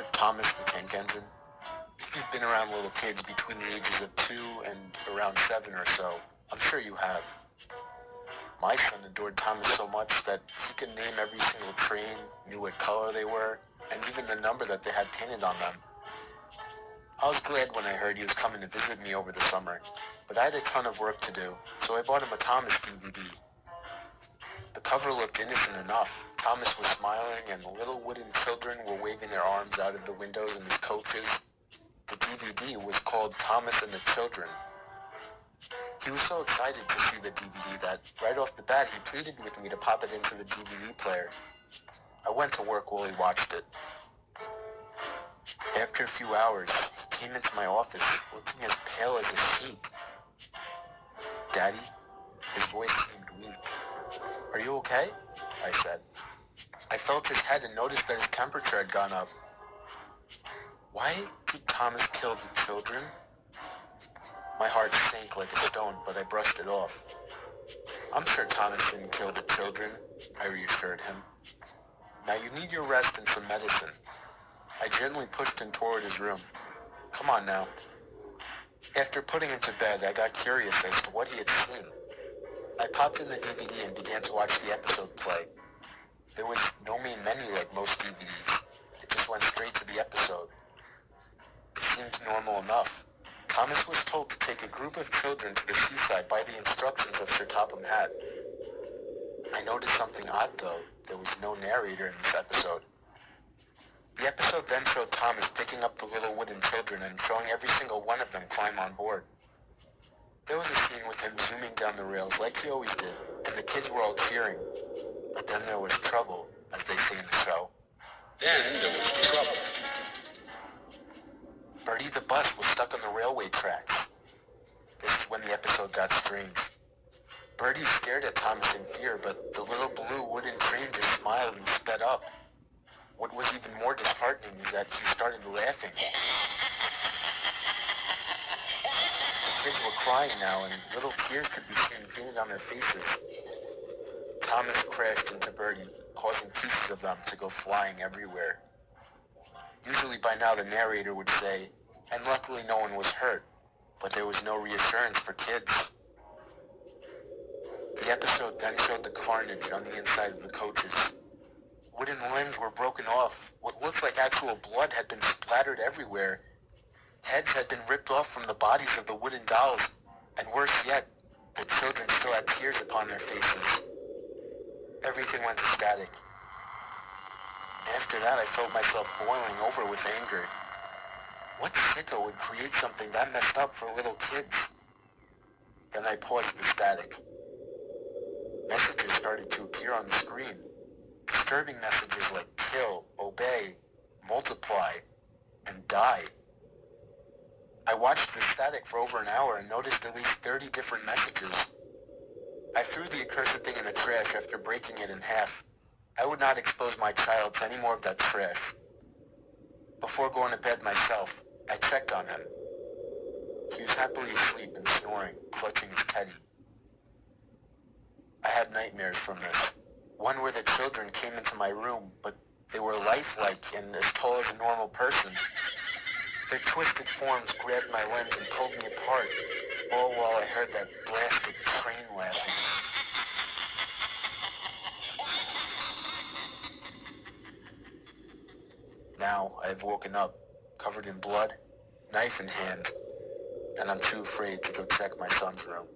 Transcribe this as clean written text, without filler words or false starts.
of Thomas the Tank Engine? If you've been around little kids between the ages of 2 and around 7 or so, I'm sure you have. My son adored Thomas so much that he could name every single train, knew what color they were, and even the number that they had painted on them. I was glad when I heard he was coming to visit me over the summer, but I had a ton of work to do, so I bought him a Thomas DVD. The cover looked innocent enough. Thomas was smiling, and the little wooden children were waving their arms out of the windows in his coaches. The DVD was called Thomas and the Children. He was so excited to see the DVD that, right off the bat, he pleaded with me to pop it into the DVD player. I went to work while he watched it. After a few hours, he came into my office, looking as pale as a sheet. "Daddy?" His voice seemed weak. "Are you okay?" I said. I felt his head and noticed that his temperature had gone up. "Why did Thomas kill the children?" My heart sank like a stone, but I brushed it off. "I'm sure Thomas didn't kill the children," I reassured him. "Now you need your rest and some medicine." I gently pushed him toward his room. "Come on now." After putting him to bed, I got curious as to what he had seen. I popped in the DVD and began to watch the episode play. There was no main menu like most DVDs. It just went straight to the episode. It seemed normal enough. Thomas was told to take a group of children to the seaside by the instructions of Sir Topham Hatt. I noticed something odd, though. There was no narrator in this episode. The episode then showed Thomas picking up the little wooden children and showing every single one of them climb on board. There was a scene with him zooming down the rails like he always did, and the kids were all cheering. But then there was trouble, as they say in the show. Then there was trouble. Bertie the bus was stuck on the railway tracks. This is when the episode got strange. Bertie stared at Thomas in fear, but the little blue wooden train just smiled and sped up. What was even more disheartening is that he started laughing. The kids were crying now, and little tears could be seen painted on their faces. Thomas crashed into Bertie, causing pieces of them to go flying everywhere. Usually by now the narrator would say, "And luckily no one was hurt," but there was no reassurance for kids. The episode then showed the carnage on the inside of the coaches. Wooden limbs were broken off. What looked like actual blood had been splattered everywhere. Heads had been ripped off from the bodies of the wooden dolls, and worse yet, the children still had tears upon their faces. Everything went to static. After that, I felt myself boiling over with anger. What sicko would create something that messed up for little kids? Then I paused the static. Messages started to appear on the screen. Disturbing messages like kill, obey, multiply, and die. I watched the static for over an hour and noticed at least 30 different messages. I threw the accursed thing in the trash after breaking it in half. I would not expose my child to any more of that trash. Before going to bed myself, I checked on him. He was happily asleep and snoring, clutching his teddy. I had nightmares from this. One where the children came into my room, but they were lifelike and as tall as a normal person. Their twisted forms grabbed my limbs and pulled me apart, all while I heard that blasted train laughing. Now I have woken up, covered in blood, knife in hand, and I'm too afraid to go check my son's room.